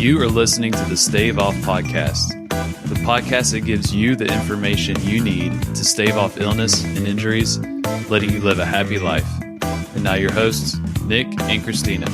You are listening to the Stave Off podcast, the podcast that gives you the information you need to stave off illness and injuries, letting you live a happy life. And now your hosts, Nick and Christina.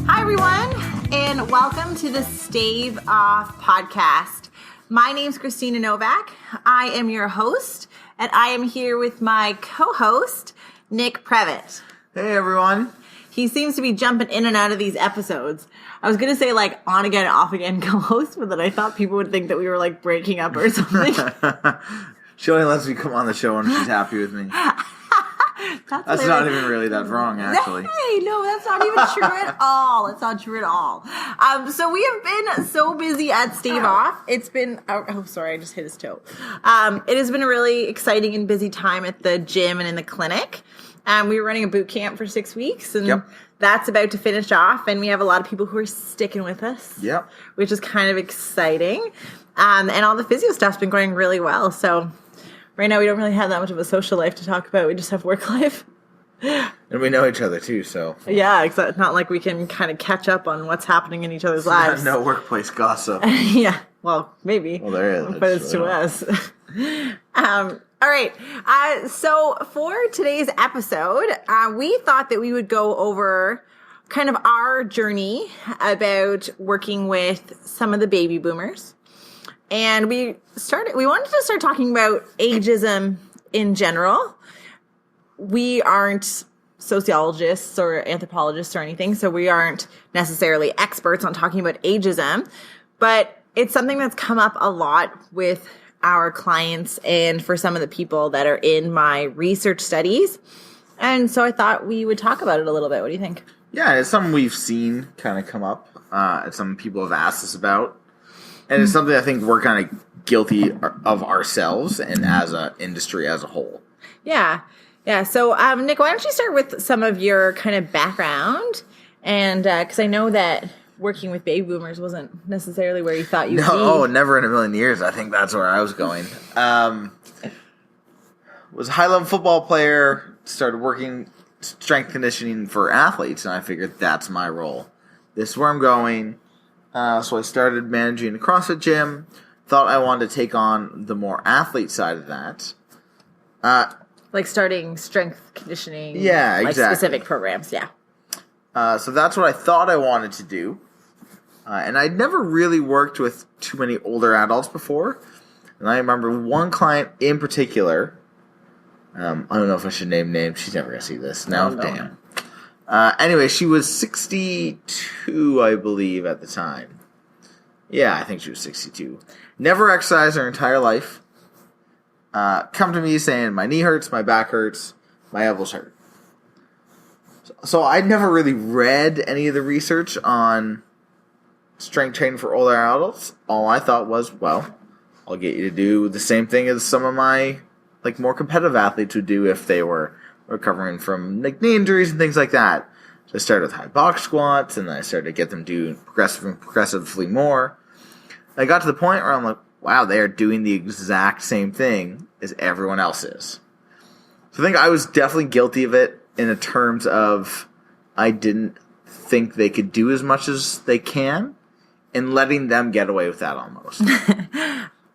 Hi, everyone, and welcome to the Stave Off podcast. My name's Christina Novak. I am your host, and I am here with my co-host, Nick Previtt. Hey, everyone. He seems to be jumping in and out of these episodes. I was going to say, like, on again, off again co-host, but then I thought people would think that we were, like, breaking up or something. She only lets me come on the show when she's happy with me. That's not even really that wrong, actually. Hey, no, that's not even true at all. It's not true at all. So we have been so busy at Stave Off. It's been, oh, sorry, I just hit his toe. It has been a really exciting and busy time at the gym and in the clinic. We were running a boot camp for 6 weeks, and that's about to finish off. And we have a lot of people who are sticking with us, which is kind of exciting. And all the physio stuff's been going really well. So right now we don't really have that much of a social life to talk about. We just have work life. And we know each other, too, so. Yeah, it's not like we can kind of catch up on what's happening in each other's lives. No workplace gossip. Yeah, well, maybe. Well, there is. But it's to us. All right. So for today's episode, we thought that we would go over kind of our journey about working with some of the baby boomers. And we wanted to start talking about ageism in general. We aren't sociologists or anthropologists or anything, so we aren't necessarily experts on talking about ageism, but it's something that's come up a lot with our clients and for some of the people that are in my research studies. And so I thought we would talk about it a little bit. What do you think? Yeah, it's something we've seen kind of come up. It's something people have asked us about. And it's something I think we're kind of guilty of ourselves and as an industry as a whole. Yeah. Yeah. So, Nick, why don't you start with some of your kind of background? And because I know that working with baby boomers wasn't necessarily where you thought you'd be. Oh, never in a million years. I think that's where I was going. Was a high-level football player, started working strength conditioning for athletes, and I figured that's my role. This is where I'm going. So I started managing a CrossFit gym. Thought I wanted to take on the more athlete side of that. Like starting strength conditioning. Yeah, exactly. Like specific programs, yeah. So that's what I thought I wanted to do. And I'd never really worked with too many older adults before. And I remember one client in particular. I don't know if I should name names. She's never going to see this. Now, damn. Anyway, she was 62, I believe, at the time. Yeah, I think she was 62. Never exercised her entire life. Come to me saying, my knee hurts, my back hurts, my elbows hurt. So I'd never really read any of the research on strength training for older adults. All I thought was, well, I'll get you to do the same thing as some of my more competitive athletes would do if they were recovering from knee injuries and things like that. So I started with high box squats, and then I started to get them doing progressively more. I got to the point where I'm like, wow, they are doing the exact same thing as everyone else is. So I think I was definitely guilty of it in the terms of I didn't think they could do as much as they can, and letting them get away with that almost.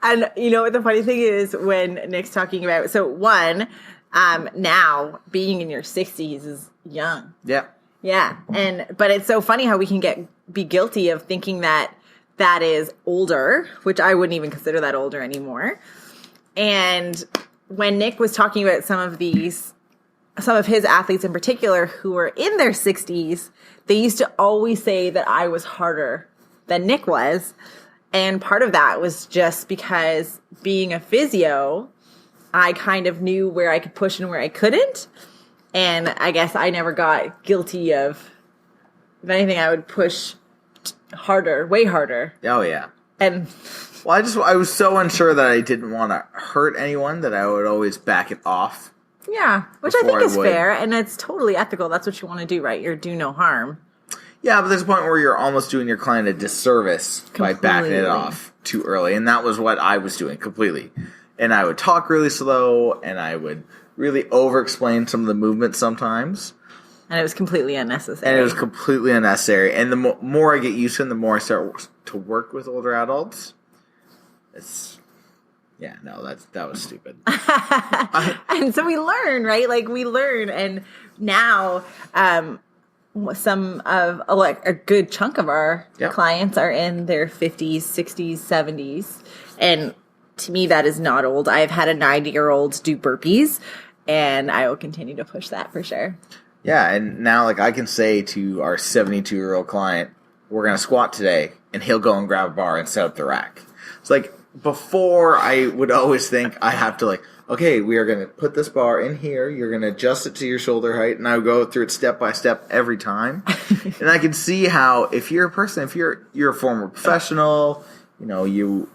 And you know what the funny thing is when Nick's talking about, so one, now being in your 60s is young. Yeah. Yeah. But it's so funny how we can be guilty of thinking that is older, which I wouldn't even consider that older anymore. And when Nick was talking about some of his athletes in particular who were in their 60s, they used to always say that I was harder than Nick was. And part of that was just because being a physio, I kind of knew where I could push and where I couldn't. And I guess I never got guilty of, if anything, I would push harder, way harder. Oh, yeah. And well, I was so unsure that I didn't want to hurt anyone that I would always back it off. Yeah, which I think is fair, and it's totally ethical. That's what you want to do, right? You're do no harm. Yeah, but there's a point where you're almost doing your client a disservice by backing it off too early, and that was what I was doing completely. And I would talk really slow, and I would really over-explain some of the movements sometimes. And it was completely unnecessary. And it was completely unnecessary. And the more I get used to it, the more I start to work with older adults. That was stupid. And so we learn, right? Like we learn, and now a good chunk of our clients are in their 50s, 60s, 70s, and to me that is not old. I've had a 90-year-old do burpees, and I will continue to push that for sure. Yeah, and now like I can say to our 72-year-old client, we're going to squat today, and he'll go and grab a bar and set up the rack. It's like before I would always think I have to like, okay, we are going to put this bar in here, you're going to adjust it to your shoulder height, and I would go through it step by step every time. And I can see how if you're a person, if you're a former professional, you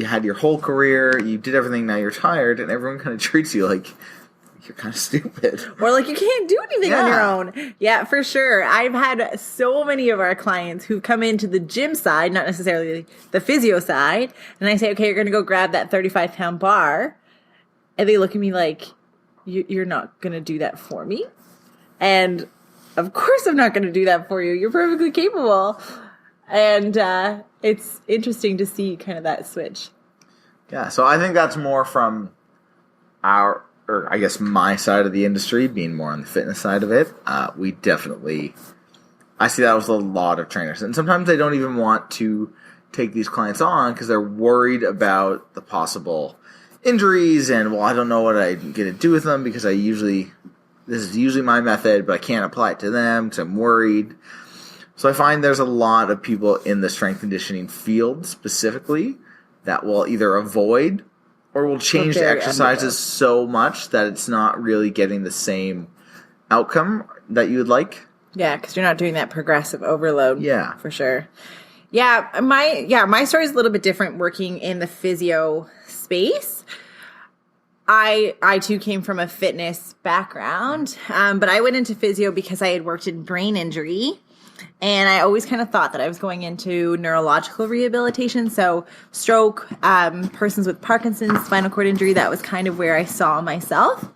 had your whole career, you did everything, now you're tired, and everyone kind of treats you like you're kind of stupid. Or like you can't do anything on your own. Yeah, for sure. I've had so many of our clients who come into the gym side, not necessarily the physio side, and I say, okay, you're going to go grab that 35-pound bar. And they look at me like, you're not going to do that for me? And of course I'm not going to do that for you. You're perfectly capable. And it's interesting to see kind of that switch. Yeah, so I think that's more from my side of the industry, being more on the fitness side of it. I see that with a lot of trainers. And sometimes they don't even want to take these clients on because they're worried about the possible injuries and, well, I don't know what I'm going to do with them because this is usually my method, but I can't apply it to them because I'm worried. So I find there's a lot of people in the strength conditioning field specifically that will either avoid or will change the exercises so much that it's not really getting the same outcome that you would like. Yeah, because you're not doing that progressive overload. Yeah. For sure. Yeah, my story is a little bit different working in the physio space. I too came from a fitness background, but I went into physio because I had worked in brain injury. And I always kind of thought that I was going into neurological rehabilitation. So stroke, persons with Parkinson's, spinal cord injury, that was kind of where I saw myself.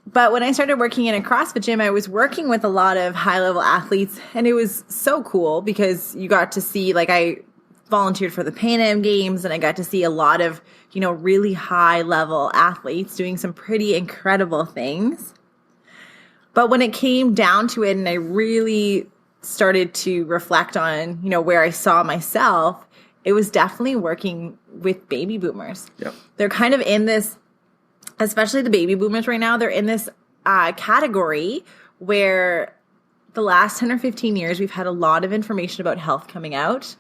But when I started working in a CrossFit gym, I was working with a lot of high-level athletes. And it was so cool because you got to see, like I volunteered for the Pan Am Games, and I got to see a lot of, really high-level athletes doing some pretty incredible things. But when it came down to it and I really started to reflect on, where I saw myself, it was definitely working with baby boomers. Yep. They're kind of in this, especially the baby boomers right now, they're in this category where the last 10 or 15 years, we've had a lot of information about health coming out,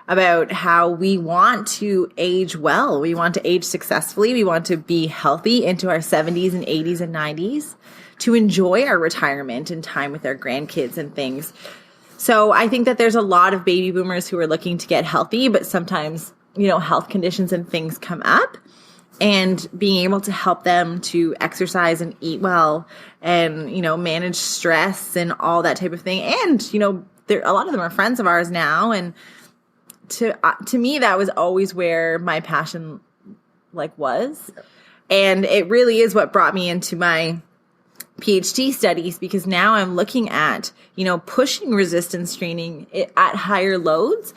about how we want to age well. We want to age successfully. We want to be healthy into our 70s and 80s and 90s. To enjoy our retirement and time with our grandkids and things. So I think that there's a lot of baby boomers who are looking to get healthy, but sometimes, health conditions and things come up, and being able to help them to exercise and eat well and, manage stress and all that type of thing. And, a lot of them are friends of ours now. And to me, that was always where my passion was. And it really is what brought me into my PhD studies, because now I'm looking at, pushing resistance training at higher loads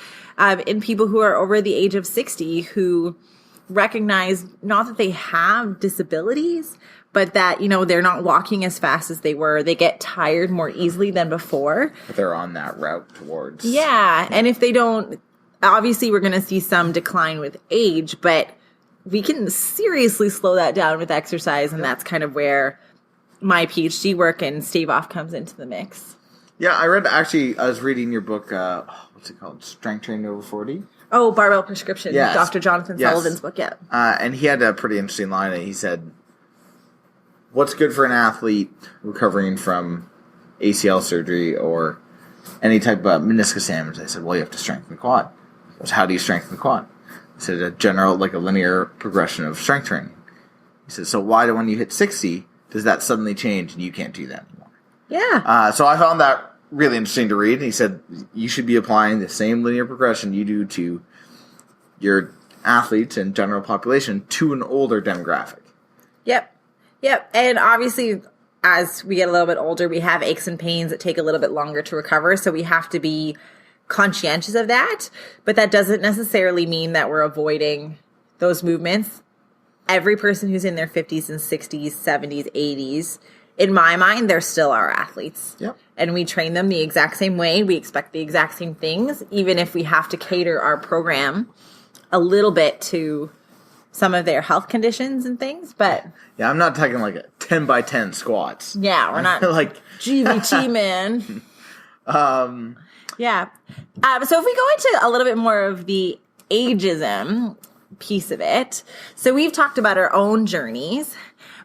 in people who are over the age of 60 who recognize not that they have disabilities, but that, they're not walking as fast as they were. They get tired more easily than before. But they're on that route towards. Yeah. And if they don't, obviously we're going to see some decline with age, but we can seriously slow that down with exercise. And that's kind of where my PhD work and Stave Off comes into the mix. Yeah, I was reading your book, what's it called? Strength Training Over 40? Oh, Barbell Prescription. Yes. Dr. Jonathan Sullivan's book, yeah. And he had a pretty interesting line. And he said, what's good for an athlete recovering from ACL surgery or any type of meniscus damage? I said, well, you have to strengthen the quad. He goes, how do you strengthen the quad? I said, a linear progression of strength training. He said, so why when you hit 60, does that suddenly change and you can't do that anymore? Yeah. So I found that really interesting to read. He said, you should be applying the same linear progression you do to your athletes and general population to an older demographic. Yep. And obviously, as we get a little bit older, we have aches and pains that take a little bit longer to recover. So we have to be conscientious of that. But that doesn't necessarily mean that we're avoiding those movements. Every person who's in their 50s and 60s, 70s, 80s, in my mind, they're still our athletes. Yep. And we train them the exact same way. We expect the exact same things, even if we have to cater our program a little bit to some of their health conditions and things. But yeah, I'm not talking like a 10 by 10 squats. yeah, we're not like GVT, man. Yeah. So if we go into a little bit more of the ageism piece of it, so we've talked about our own journeys,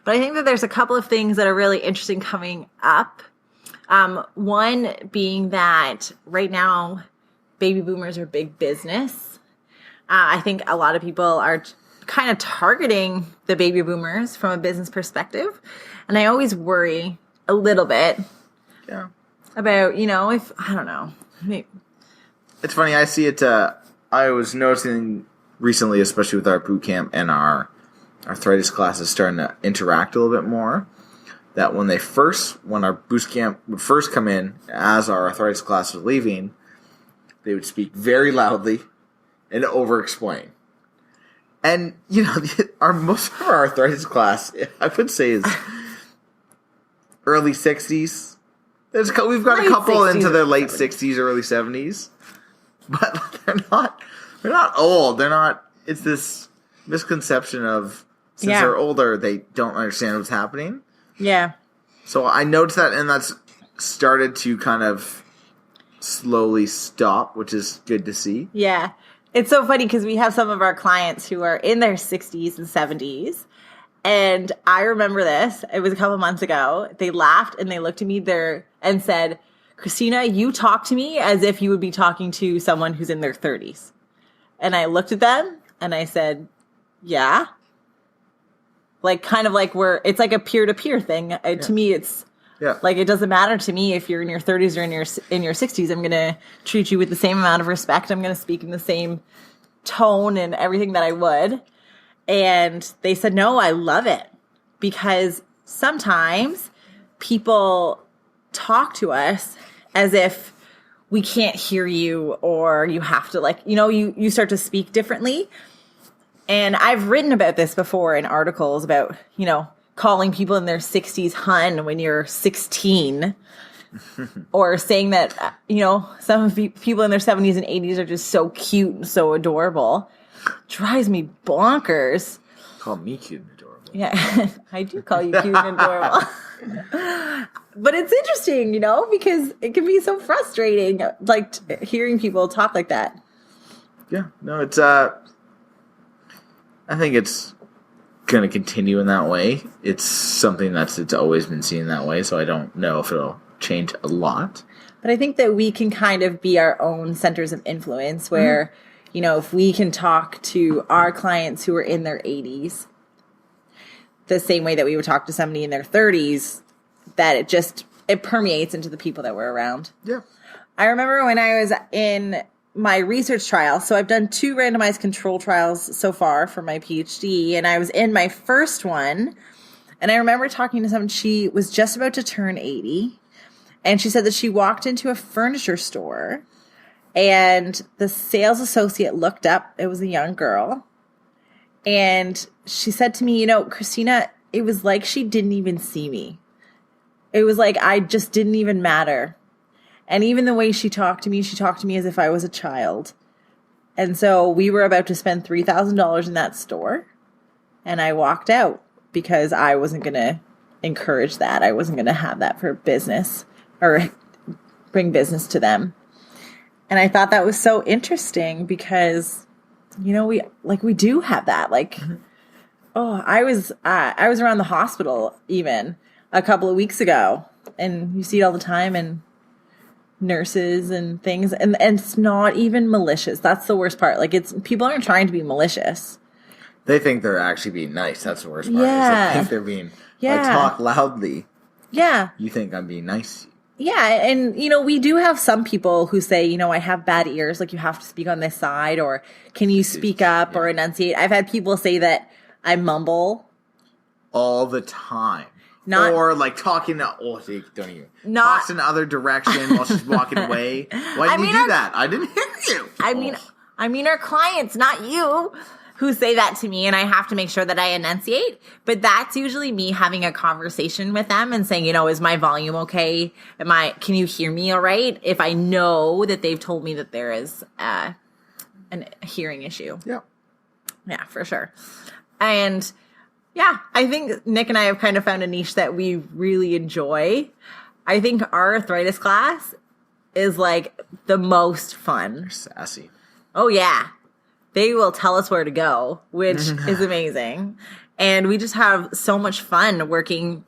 but I think that there's a couple of things that are really interesting coming up. One being that right now, baby boomers are big business. I think a lot of people are kind of targeting the baby boomers from a business perspective. And I always worry a little bit about, if, I don't know. It's funny. I see it. I was noticing recently, especially with our boot camp and our arthritis classes starting to interact a little bit more, that when our boot camp would first come in, as our arthritis class was leaving, they would speak very loudly and over-explain. And, most of our arthritis class, I would say, is early 60s. We've got a couple into their late 60s, early 70s. But they're not old. They're not, it's this misconception of, since they're older, they don't understand what's happening. Yeah. So I noticed that, and that's started to kind of slowly stop, which is good to see. Yeah. It's so funny because we have some of our clients who are in their 60s and 70s. And I remember this. It was a couple months ago. They laughed and they looked at me there and said, "Christina, you talk to me as if you would be talking to someone who's in their 30s. And I looked at them and I said, yeah. Like, kind of like it's like a peer-to-peer thing. To me, it's like, it doesn't matter to me if you're in your 30s or in your 60s. I'm going to treat you with the same amount of respect. I'm going to speak in the same tone and everything that I would. And they said, no, I love it. Because sometimes people talk to us as if we can't hear you, or you have to you start to speak differently. And I've written about this before in articles about, calling people in their 60s hun when you're 16, or saying that, some of people in their 70s and 80s are just so cute and so adorable. Drives me bonkers. Call me cute and adorable. Yeah, I do call you cute and adorable. But it's interesting, because it can be so frustrating, like hearing people talk like that. Yeah, no, it's, I think it's going to continue in that way. It's something it's always been seen that way, so I don't know if it'll change a lot. But I think that we can kind of be our own centers of influence where, if we can talk to our clients who are in their 80s the same way that we would talk to somebody in their 30s, that it permeates into the people that we're around. Yeah. I remember when I was in my research trial, so I've done 2 randomized control trials so far for my PhD, and I was in my first one, and I remember talking to someone, she was just about to turn 80, and she said that she walked into a furniture store, and the sales associate looked up, it was a young girl, and she said to me, Christina, it was like she didn't even see me. It was like I just didn't even matter. And even the way she talked to me as if I was a child. And so we were about to spend $3,000 in that store. And I walked out because I wasn't going to encourage that. I wasn't going to have that for business or bring business to them. And I thought that was so interesting because, we do have that. Like, I was around the hospital even a couple of weeks ago, and you see it all the time, and nurses and things, and it's not even malicious. That's the worst part. Like, people aren't trying to be malicious. They think they're actually being nice. That's the worst part. Yeah. They think they're being, I talk loudly. Yeah. You think I'm being nice. Yeah, and we do have some people who say, I have bad ears, like you have to speak on this side, or can you speak up or enunciate? I've had people say that I mumble all the time. Not, or like talking to talks in the other direction while she's walking away. Why didn't you do that? I didn't hear you. I mean our clients, not you, who say that to me, and I have to make sure that I enunciate. But that's usually me having a conversation with them and saying, is my volume okay? Can you hear me all right? If I know that they've told me that there is a hearing issue. Yeah. Yeah, for sure. And yeah, I think Nick and I have kind of found a niche that we really enjoy. I think our arthritis class is like the most fun. They're sassy. Oh, yeah. They will tell us where to go, which is amazing. And we just have so much fun working,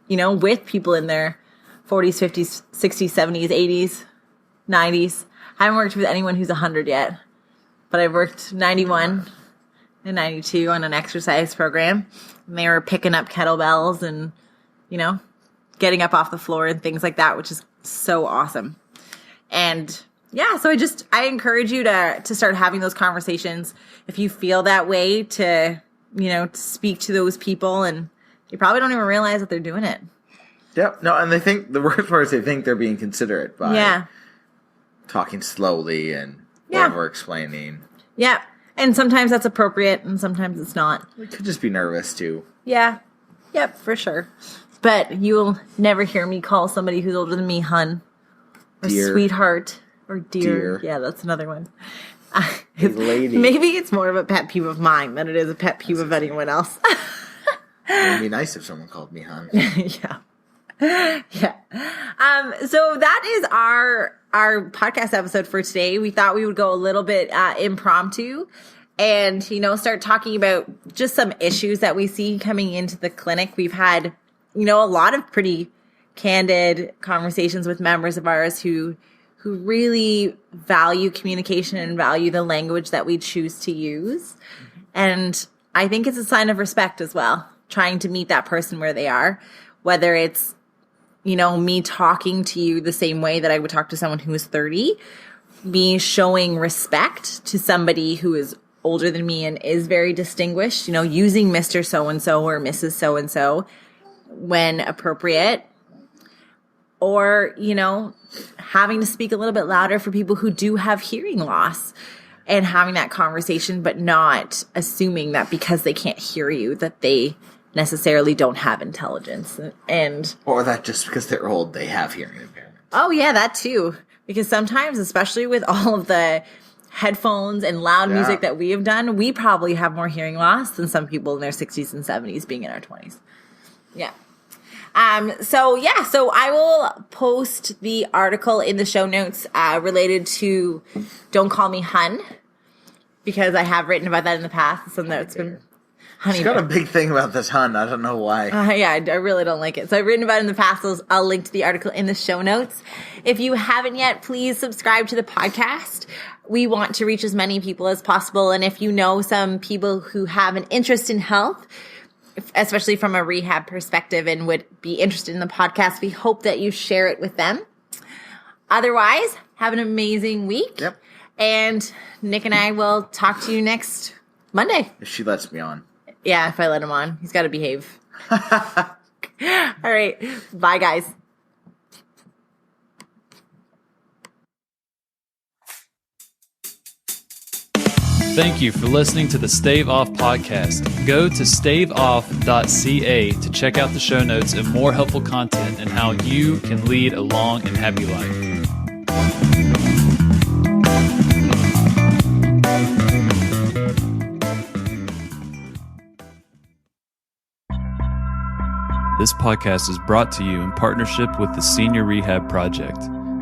with people in their 40s, 50s, 60s, 70s, 80s, 90s. I haven't worked with anyone who's 100 yet, but I've worked 91 and 92 on an exercise program. And they were picking up kettlebells and, getting up off the floor and things like that, which is so awesome. And yeah, so I encourage you to start having those conversations. If you feel that way, to speak to those people, and you probably don't even realize that they're doing it. Yep. No, and they think the worst part is they think they're being considerate by talking slowly and over explaining. Yeah. And sometimes that's appropriate and sometimes it's not. They could just be nervous too. Yeah. Yep, for sure. But you'll never hear me call somebody who's older than me hun, or dear, sweetheart, or dear. Yeah, that's another one. Hey, lady. Maybe it's more of a pet peeve of mine than it is a pet peeve of anyone else. It would be nice if someone called me hun. Yeah. So that is our podcast episode for today. We thought we would go a little bit impromptu and, start talking about just some issues that we see coming into the clinic. We've had, a lot of pretty candid conversations with members of ours who really value communication and value the language that we choose to use. And I think it's a sign of respect as well, trying to meet that person where they are, whether it's, me talking to you the same way that I would talk to someone who is 30, me showing respect to somebody who is older than me and is very distinguished, using Mr. So-and-so or Mrs. So-and-so when appropriate, or, having to speak a little bit louder for people who do have hearing loss and having that conversation, but not assuming that because they can't hear you that they necessarily don't have intelligence, or that just because they're old they have hearing impairment. Oh yeah, that too. Because sometimes, especially with all of the headphones and loud music that we have done, we probably have more hearing loss than some people in their 60s and 70s being in our 20s. Yeah. So I will post the article in the show notes related to Don't Call Me Hun, because I have written about that in the past. So that's been honey. She's got a big thing about this hun. I don't know why. I really don't like it. So I've written about it in the past. I'll link to the article in the show notes. If you haven't yet, please subscribe to the podcast. We want to reach as many people as possible. And if you know some people who have an interest in health, especially from a rehab perspective, and would be interested in the podcast, we hope that you share it with them. Otherwise, have an amazing week. Yep. And Nick and I will talk to you next Monday. If she lets me on. Yeah, if I let him on. He's got to behave. All right. Bye, guys. Thank you for listening to the Stave Off podcast. Go to staveoff.ca to check out the show notes and more helpful content and how you can lead a long and happy life. This podcast is brought to you in partnership with the Senior Rehab Project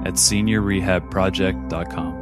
at seniorrehabproject.com.